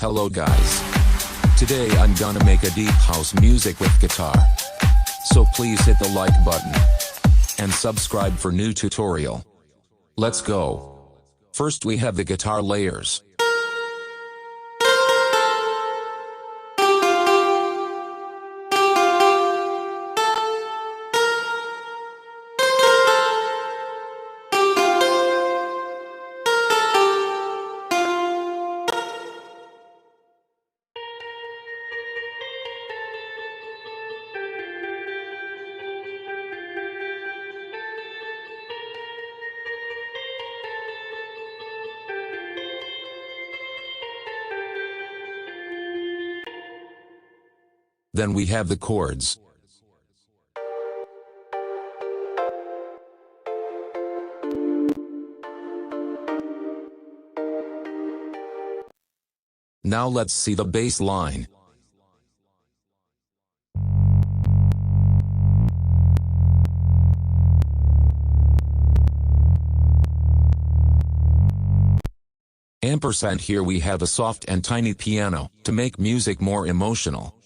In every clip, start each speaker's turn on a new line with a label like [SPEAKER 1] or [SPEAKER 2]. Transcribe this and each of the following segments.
[SPEAKER 1] Hello guys. Today I'm gonna make a deep house music with guitar. So please hit the like button and subscribe for new tutorial. Let's go. First we have the guitar layers. Then we have the chords. Now let's see the bass line. Ampersand, here we have a soft and tiny piano to make music more emotional.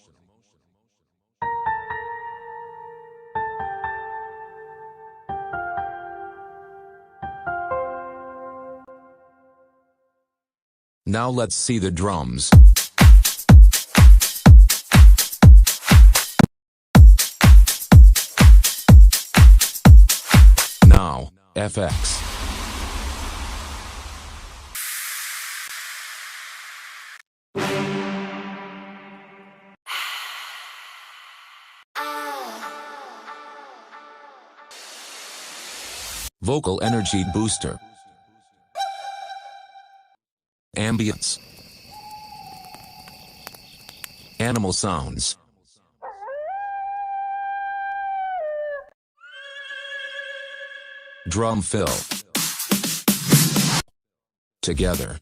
[SPEAKER 1] Now let's see the drums. Now, FX. Vocal energy booster. Ambience. Animal sounds. Drum fill. Together.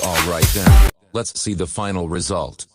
[SPEAKER 1] Alright then, let's see the final result.